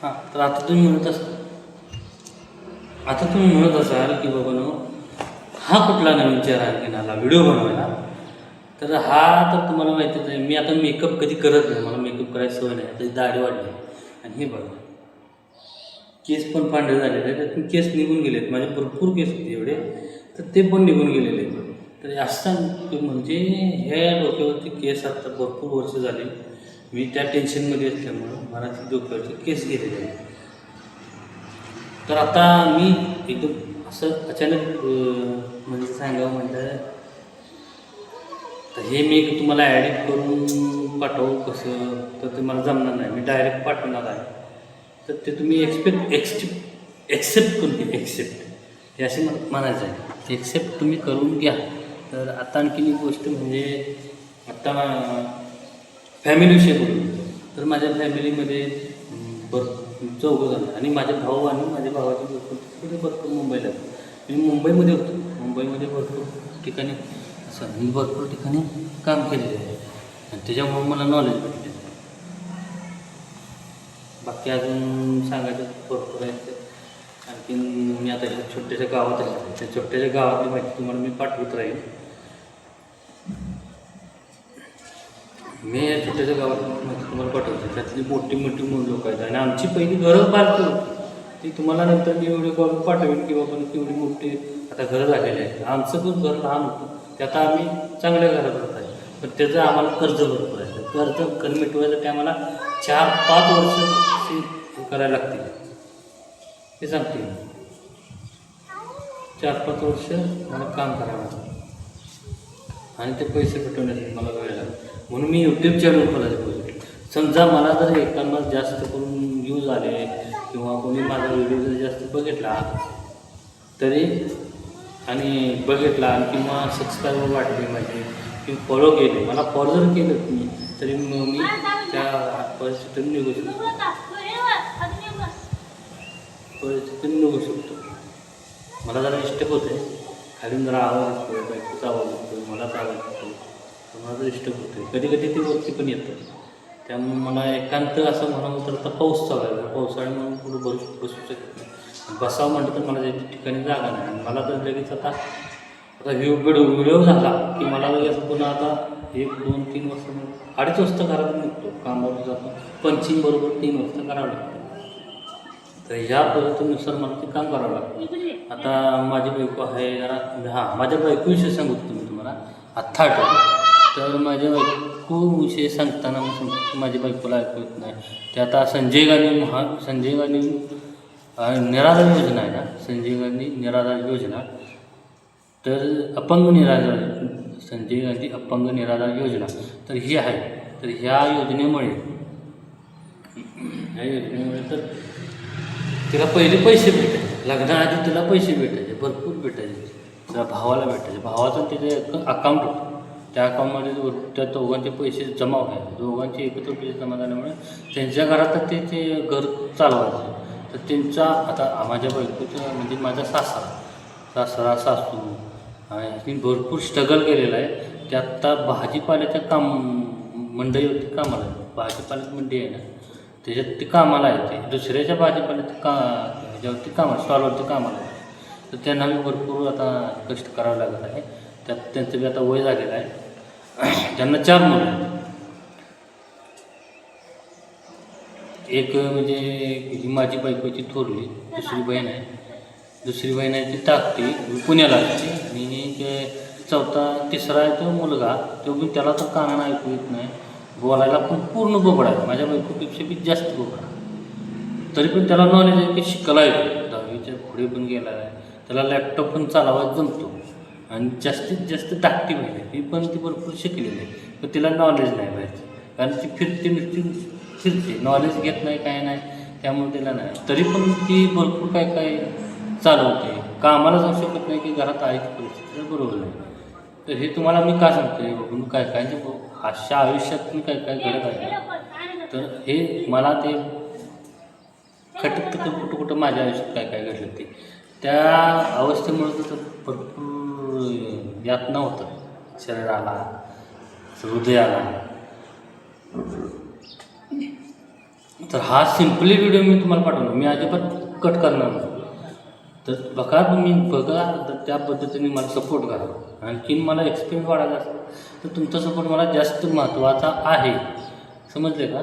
हां, तर आता तुम्ही म्हणत असाल की बाबांनो, हा कुठला नवीन चेहरा आणखीन आला व्हिडिओ बनवायला. तर हा तर तुम्हाला माहितीच आहे, मी आता मेकअप कधी करत नाही, मला मेकअप करायची सवय नाही. आता दाढी वाढली आणि हे बघा, केस पण पांढरे झालेले आहेत. त्यातून केस निघून गेले आहेत, माझे भरपूर केस होते एवढे, तर ते पण निघून गेलेले आहेत. तर असं म्हणजे ह्या डोक्यावरती केस आता भरपूर वर्ष झाली, मी त्या टेन्शनमध्ये असल्यामुळं मला ती डोक्यावरचे केस गेलेले आहेत. तर आता मी एकदम असं अचानक म्हणजे सांगावं म्हटलं, तर हे मी तुम्हाला ॲडिट करून पाठवू कसं, तर ते मला जमणार नाही, मी डायरेक्ट पाठवणार आहे. तर ते तुम्ही एक्सेप्ट करून घ्या. एक्सेप्ट हे असे म्हणायचं आहे, एक्सेप्ट तुम्ही करून घ्या. तर आता आणखीन एक गोष्ट म्हणजे, आत्ता फॅमिलीविषयी बोलू. तर माझ्या फॅमिलीमध्ये चौघं जण आणि माझे भाऊ आणि माझ्या भावाचे भरपूर मुंबईला आहेत. मी मुंबईमध्ये होतो, मुंबईमध्ये भरपूर ठिकाणी असं मी भरपूर ठिकाणी काम केलेलं आहे आणि त्याच्यामुळे मला नॉलेज भेटले. बाकी अजून सांगायचं भरपूर आहे. आणखीन मी आता ह्या छोट्याशा गावात आहे, त्या छोट्याशा गावातली माहिती तुम्हाला मी पाठवत राहील. मी या छोट्याशा गावात माहिती तुम्हाला पाठवतो, त्यातली मोठी मोठी लोक आहेत आणि आमची पहिली घरं बारकी होती. ती तुम्हाला नंतर मी व्हिडिओ कॉल पाठवेन किंवा पण तेवढी मोठी आता घरं झालेली आहेत. आमचं पण घर लहान होतं, ते आता आम्ही चांगल्या घरात राहत आहे, पण त्याचं आम्हाला कर्ज भरपूर आहे. कर्ज मिटवायसाठी आम्हाला 4-5 वर्ष करायला लागतील, हे सांगते. 4-5 वर्ष मला काम करावं लागतं आणि ते पैसे भेटवण्यासाठी मला वेळ लागतो. म्हणून मी यूट्यूब चॅनल खोलायचं पाहिजे. समजा मला जर एकांना जास्त करून व्ह्यूज आले किंवा कोणी माझा व्हिडिओ जर जास्त बघितला तरी आणि किंवा सबस्क्रायबर वाढले माझे किंवा फॉलो केले, मला फॉलो जर केलं तुम्ही तरी मग मी त्या परिस्थितीतून निघू शकतो. मला जरा डिस्टर्ब होते, खालून जरा आवाज येतो, बायकोचा आवाज येतो, मलाच आवाज येतो, मला जर डिस्टर्ब होते. कधी कधी ते वरती पण येतं. त्यामुळे मला एकांत असं म्हणावं तर आता पाऊस चालू आहे, पावसाळ्यामुळे पुढं बसू शकत नाही. बसावं म्हटलं तर मला त्या ठिकाणी जागा नाही. मला तर लगेच आता व्हिडिओ झाला की मला लगेच पुन्हा आता 1-2-3 वाजता 2:30 वाजता घरात निघतो, कामावर जातो, पंचिंग बरोबर 3 वाजता करावं लागतं. तर ह्या पद्धतीनुसार मला ते काम करावं लागतं. आता माझी बायको आहे जरा, माझ्या बायकोविषयी सांगू तुम्ही तुम्हाला आत्ता आठवतं. तर माझ्या बायकोविषयी सांगताना मी सांगतो, माझ्या बायकोला ऐकू येत नाही. ते आता संजय गांधी निराधार योजना आहे ना, संजय गांधी निराधार योजना. तर संजय गांधी अपंग निराधार योजना तर ही आहे. तर ह्या योजनेमुळे तर तिला पहिले पैसे भेटायचे, लग्नाआधी तिला पैसे भेटायचे, भरपूर भेटायचे. तिला भावाला भेटायचे, भावाचं तिथे अकाउंट होतं, त्या अकाउंटमध्ये त्या दोघांचे पैसे जमा व्हायचे. दोघांचे एकत्र पैसे जमा झाल्यामुळे त्यांच्या घरात ते घर चालवायचे. तर त्यांचा आता माझ्या बायकोचं म्हणजे माझा सासरा सासू आणि भरपूर स्ट्रगल केलेला आहे. ते आत्ता भाजीपाल्याच्या मंडईवरती कामाला आहे. भाजीपाल्याची मंडी आहे ना, त्याच्यात ते कामाला आहे. ते दुसऱ्याच्या भाजीपाल्यात ह्याच्यावरती स्टॉलवरती कामाला आहे. तर त्यांना मी भरपूर आता कष्ट करावं लागत आहे. त्यात त्यांचं बी आता वय झालेलं आहे. त्यांना 4 मुलं आहेत. एक म्हणजे ही माझी बायकोची थोरली दुसरी बहीण आहे ती टाकते पुण्याला असते. आणि तिसरा आहे तो मुलगा, तो बी त्याला तर कानानं ऐकू येत नाही, बोलायला पण पूर्ण बोबडा आहे. माझ्या बायकोपेक्षा बी जास्त बोबडा. तरी पण त्याला नॉलेज आहे की शिकायला येतो, 10वीच्या पुढे पण गेला आहे. त्याला लॅपटॉप पण चालवायला जमतो आणि जास्तीत जास्त धाकटी बहीण आहे, ती पण ती भरपूर शिकलेली आहे. पण तिला नॉलेज नाही पाहिजे, कारण ती फिरते, नॉलेज घेत नाही, काय नाही, त्यामुळे तिला नाही. तरी पण ती भरपूर काय चालवते, कामाला जाऊ शकत नाही की घरात आईची परिस्थिती बरोबर नाही. तर हे तुम्हाला मी का सांगतोय बघून काय अशा आयुष्यात मी काय घडत आहे. तर हे मला ते खटकतं कुठं माझ्या आयुष्यात काय घडलं ते त्या अवस्थेमुळे तर भरपूर यातना होतं शरीराला, हृदयाला. तर हा सिम्पली व्हिडिओ मी तुम्हाला पाठवणार, मी अजिबात कट करणार नाही. तर बघा तुम्ही बघा, तर त्या पद्धतीने मला सपोर्ट करा. आणखीन मला एक्सपिरियन्स वाढायचा असेल तर तुमचा सपोर्ट मला जास्त महत्त्वाचा आहे, समजले का?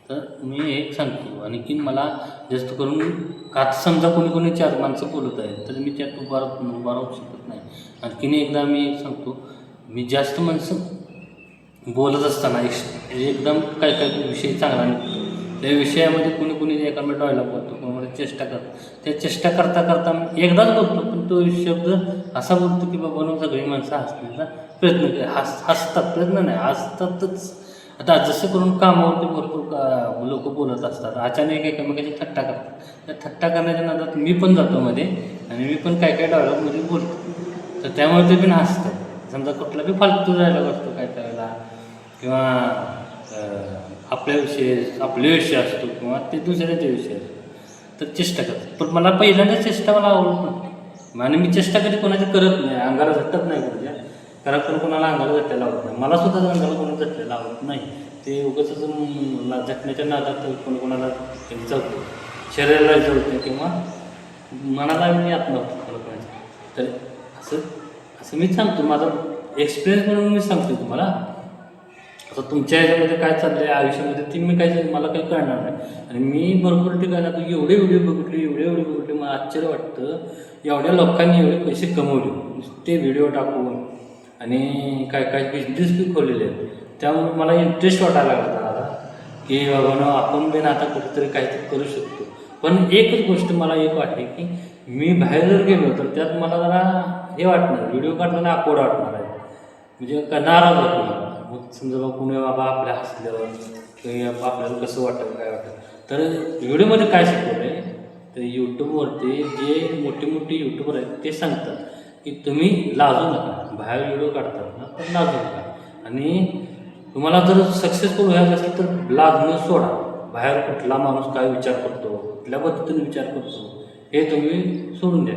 तर मी एक सांगतो. आणखीन मला जास्त करून का समजा कोणी 4 माणसं बोलत आहेत तर मी त्यात उभा राहू शकत नाही. आणखीन एकदा मी एक सांगतो, मी जास्त माणसं बोलत असताना एकदम काय विषय चांगला निघतो, त्या विषयामध्ये कोणी एकामेक डायलॉग बोलतो, कोणामध्ये चेष्टा करतो. त्या चेष्टा करता करता मी एकदाच बोलतो, पण तो शब्द असा बोलतो की बाबा सगळी माणसं हसण्याचा प्रयत्न हसतात, प्रयत्न नाही हसतातच. आता जसं करून कामावरती भरपूर लोक बोलत असतात, अचानक एकमेकाची थट्टा करतात. त्या थट्टा करण्याच्या नादात मी पण जातो मध्ये, आणि मी पण काय डायलॉगमध्ये बोलतो. तर त्यामुळे ते पण हसतात. समजा कुठला बी फालतू डायलॉग असतो काय करायला, किंवा आपले विषय असतो, किंवा ते दुसऱ्याचे विषय असतो, तर चेष्टा करतात. पण मला पहिल्यांदा चेष्टा मला आवडत नव्हती, आणि मी चेष्टा कधी कोणाची करत नाही, अंगाला झटत नाही कोणाच्या. कारण कोणाला अंगाला झटलेला आवडत नाही, मला सुद्धा अंगाला कोणाला झटलेला आवडत नाही. ते उगाच झटण्याच्या नादात कोणाला जळतो, शरीराला जळते, किंवा मनाला मी आत्महत्या कोणाचं. तर असं मी सांगतो, माझा एक्सपिरियन्स म्हणून मी सांगतो तुम्हाला. आता तुमच्या ह्याच्यामध्ये काय चाललं आहे आयुष्यामध्ये ते मी काय मला काही कळणार नाही. आणि मी भरपूर ठिकाणी आता एवढे व्हिडिओ बघितले, मला आश्चर्य वाटतं, एवढ्या लोकांनी एवढे पैसे कमवले ते व्हिडिओ टाकून, आणि काय बिझनेस बी खोललेले आहेत. त्यामुळे मला इंटरेस्ट वाटायला लागला आता की बाबा आपण पण आता कुठेतरी काहीतरी करू शकतो. पण एकच गोष्ट मला एक वाटते की मी बाहेर जर गेलो तर त्यात मला जरा हे वाटणार, व्हिडिओ काढताना आकोड वाटणार आहे, म्हणजे का नाराज होतो मला. मग समजा बाबा कुणी बाबा आपल्या हसल्यावर किंवा आपल्याला कसं वाटेल काय वाटेल. तर व्हिडिओमध्ये काय शिकवलं आहे, तर यूट्यूबवरती जे मोठे यूट्यूबर आहेत ते सांगतात की तुम्ही लाजू नका, बाहेर व्हिडिओ काढतात ना तर लाजू नका. आणि तुम्हाला जर सक्सेसफुल व्हायचं असेल तर लाजणं सोडा. बाहेर कुठला माणूस काय विचार करतो, कुठल्या पद्धतीने विचार करतो हे तुम्ही सोडून द्या.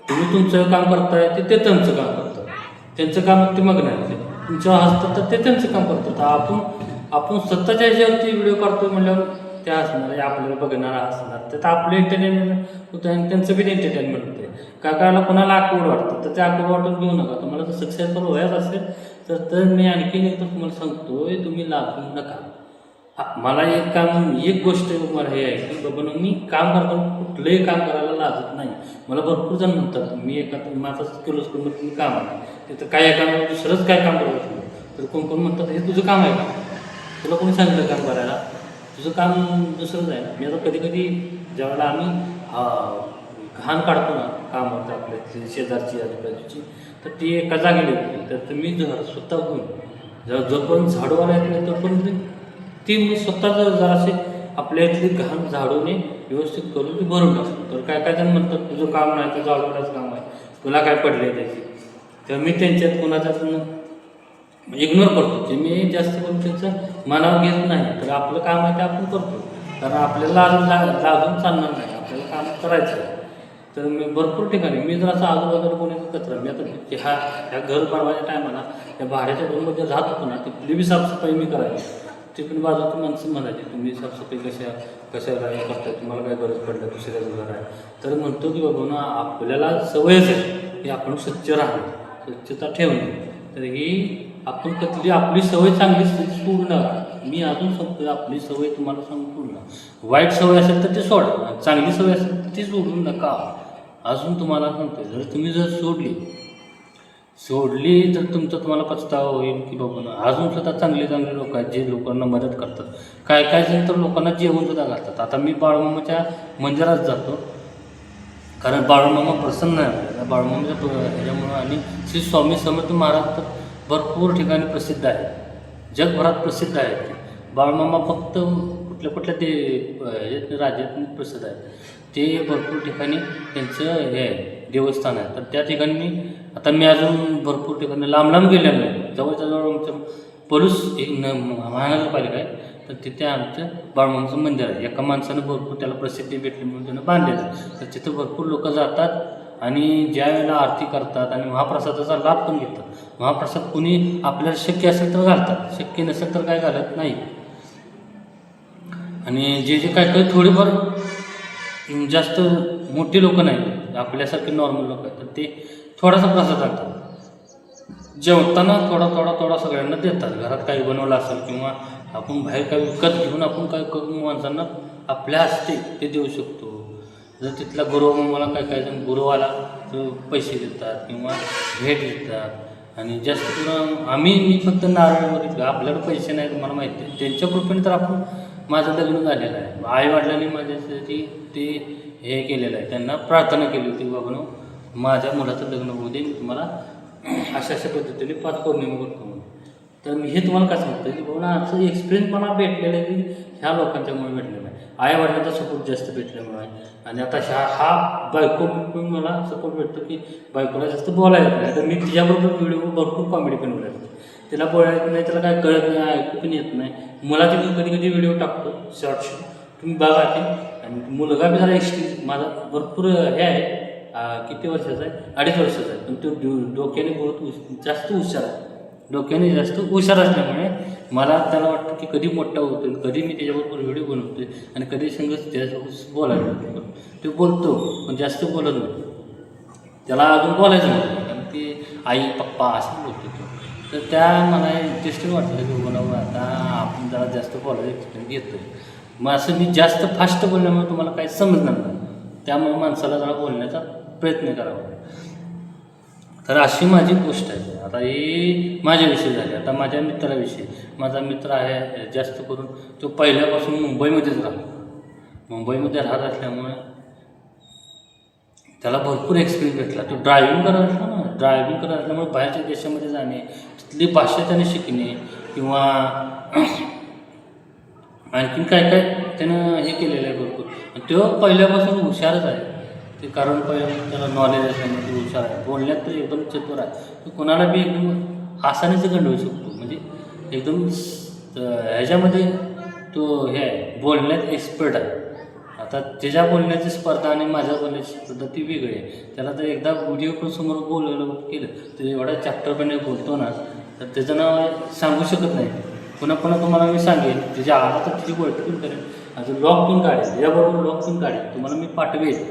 तुम्ही तुमचं काम करताय ते त्यांचं काम करतात, त्यांचं काम ते मग नाही, तुमच्यावर हसतात तर ते त्यांचं काम करतात. आपण स्वतःच्या ह्याच्यावरती व्हिडिओ काढतो म्हटल्यावर ते हसणार, आपल्याला बघणारा हसणार, तर आपलं एंटरटेनमेंट होतं आणि त्यांचं बी एंटरटेनमेंट होते. काकाला कोणाला आकूड वाटतं तर ते आकूड वाटून घेऊ नका. तुम्हाला जर सक्सेसफुल व्हायचं असेल तर मी आणखीन एकदा तुम्हाला सांगतोय, तुम्ही लाजू नका. मला एक गोष्ट मला हे आहे की बाबा मी काम करताना कुठलंही काम करायला लाजत नाही. मला भरपूर जण म्हणतात मी माझं किर्लोस्करमध्ये मी काम आहे, तिथं काय काम दुसरंच काय काम करत असतो तर कोण म्हणतात हे तुझं काम आहे का, तुला कोणी सांगितलं काम करायला, तुझं काम दुसरंच आहे. मी आता कधी ज्यावेळेला आम्ही घाण काढतो ना कामात आपल्या शेजारची आजूबाजूची, तर ती एका जागेला होती, तर मी स्वतःहून जोपर्यंत झाडूवाला येत नाही तोपर्यंत ती मी स्वतः जरासे आपल्या इथली घाण झाडूने व्यवस्थित करून ती भरून टाकतो. तर काय जण म्हणतात तुझं काम नाही, तर झाडूलाच काम आहे, तुला काय पडले त्याची. तर मी त्यांच्यात कोणाचाच इग्नोर करतो, की मी जास्त करून त्यांचं मनावर घेत नाही. तर आपलं काम आहे ते आपण करतो, कारण आपल्याला लाजून चालणार नाही, आपल्याला काम करायचं आहे. तर मी भरपूर ठिकाणी मी जर असं आजूबाजूला कोणाचा कचरा, मी आता ह्या घर बनवायच्या टायमाला त्या भाड्याच्या रूममध्ये राहत होतो ना, तिथली बी साफसफाई मी करायची. ते पण बाजूची माणसं म्हणायची तुम्ही साफसफाई कशाला करताय, तुम्हाला काय गरज पडलं, दुसऱ्याचं घर आहे. तर म्हणतो की बाबा ना आपल्याला सवयच आहे की आपण स्वच्छ राहणं, स्वच्छता ठेवणे. तर ही आपण आपली सवय चांगली सोडू नका. मी अजून सांगतो आपली सवय तुम्हाला सांगतो ना, वाईट सवय असेल तर ते सोडा, चांगली सवय असेल तर ती सोडू नका. अजून तुम्हाला सांगतो जर तुम्ही सोडली तर तुम्हाला पछतावा होईल की बाबा अजून सुद्धा चांगले लोक आहेत जे लोकांना मदत करतात. काय तर लोकांना जेवण सुद्धा घालतात. आता मी बाळूमामाच्या मंदिरात जातो, कारण बाळूमामा प्रसन्न आहे आपल्याला. बाळूमामाच्या ह्याच्यामुळं आणि श्री स्वामी समर्थ महाराज तर भरपूर ठिकाणी प्रसिद्ध आहे, जगभरात प्रसिद्ध आहे. बाळूमामा फक्त कुठल्या ते राज्यात प्रसिद्ध आहे, ते भरपूर ठिकाणी त्यांचं हे आहे देवस्थान आहे. तर त्या ठिकाणी मी अजून भरपूर ठिकाणी लांब गेलेलो नाही. जवळच्या जवळ आमचं पलूस एक महानगरपालिका आहे, तर तिथे आमचं बाळूमामाचं मंदिर आहे. एका माणसानं भरपूर त्याला प्रसिद्धी भेटली म्हणून त्यानं बांधलेलं आहे. तर तिथं भरपूर लोक जातात आणि ज्या वेळेला आरती करतात आणि महाप्रसादाचा लाभ पण घेतात. महाप्रसाद कुणी आपल्याला शक्य असेल तर घालतात, शक्य नसेल तर काय घालत नाही. आणि जे जे काय काय थोडेफार जास्त मोठी लोकं नाही, आपल्यासारखे नॉर्मल लोक आहेत, तर ते थोडासा प्रसाद आणतात. जेवताना थोडा थोडा थोडा सगळ्यांना देतात. घरात काही बनवलं असेल किंवा आपण बाहेर काही विकत घेऊन आपण काय करून माणसांना आपल्या हस्ते ते देऊ शकतो. जर तिथला गुरु मला काय जण गुरुवाला पैसे देतात किंवा भेट देतात. आणि जास्त करून मी फक्त नारळमध्ये, आपल्याला पैसे नाही तुम्हाला माहिती आहे, त्यांच्या कृपेने तर आपण माझं लग्न झालेलं आहे. आईवडिलांनी माझ्यासाठी ते हे केलेलं आहे, त्यांना प्रार्थना केली होती, बाबा माझ्या मुलाचं लग्न होऊ दे, मी तुम्हाला अशा पद्धतीने 5 पौर्णिमा करतो म्हणून. तर मी हे तुम्हाला काय सांगतो की बाबा असं एक्सपिरियन्स मला भेटलेलं आहे की ह्या लोकांच्यामुळे भेटलेलं आहे. आईवडिलांचा सपोर्ट जास्त भेटल्यामुळे आहे. आणि आता हा बायको मला सपोर्ट भेटतो की बायकोला जास्त बोलायला नाही. तर मी तिच्याबरोबर व्हिडिओ भरपूर कॉमेडी बनवले आहेत. तिला बोलायचं नाही, त्याला काय कळत नाही, ऐकू पण येत नाही. मुलाचे मी कधी कधी व्हिडिओ टाकतो शॉर्ट्स, तुम्ही बघा ते. आणि मुलगा बी जरा माझा भरपूर हे आहे, किती वर्षाचा आहे, 2.5 वर्षाचा आहे. पण तो डोक्याने बहुत जास्त हुशार आहे. डोक्याने जास्त हुशार असल्यामुळे मला त्याला वाटतं की कधी मोठा होतो, कधी मी त्याच्याबरोबर व्हिडिओ बनवतो आणि कधी संगत त्याच्यासोबत बोलायला लागतो. तो बोलतो पण जास्त बोलत नाही, त्याला अजून बोलायचं नव्हतं, कारण ते आई पप्पा असं बोलतो तो. तर त्या मला इंटरेस्टिंग वाटलं की बोलावं, आता आपण जरा जास्त बोलायचं एक्सपिरियन्स घेतो. मग असं मी जास्त फास्ट बोलल्यामुळे तुम्हाला काही समजणार नाही, त्यामुळे माणसाला जरा बोलण्याचा प्रयत्न करावा. तर अशी माझी गोष्ट आहे. आता ही माझ्याविषयी झाली. आता माझ्या मित्राविषयी, माझा मित्र आहे जास्त करून तो पहिल्यापासून मुंबईमध्येच राहतो. मुंबईमध्ये राहत असल्यामुळे त्याला भरपूर एक्सपिरियन्स भेटला. तो ड्रायव्हिंग करत असला ना, ड्रायव्हिंग करत असल्यामुळे बाहेरच्या देशामध्ये जाणे, तिथली भाषा त्याने शिकणे किंवा आणखीन काय काय त्यानं हे केलेलं आहे भरपूर. तो पहिल्यापासून हुशारच आहे ते, कारण पहिल्यापासून त्याला नॉलेज असल्यामुळे तो हुशार आहे. बोलण्यात तर एकदम चतुर आहे. तो कोणाला बी एकदम आसानीचं गंडवू शकतो, म्हणजे एकदम ह्याच्यामध्ये तो हे आहे, बोलण्यात एक्सपर्ट आहे. आता त्याच्या बोलण्याची स्पर्धा आणि माझ्या बोलण्याची स्पर्धा ती वेगळी आहे. त्याला तर एकदा व्हिडिओ पण समोर बोलवलं केलं तर एवढा चॅप्टरपणे बोलतो ना, तर त्याचं नाव सांगू शकत नाही. पुन्हा पुन्हा तुम्हाला मी सांगेन, त्याच्या आला तर तिची गोष्ट पण करेन, अजून लॉग पण काढेल, याबरोबर लॉग पण काढेल, तुम्हाला मी पाठवेल.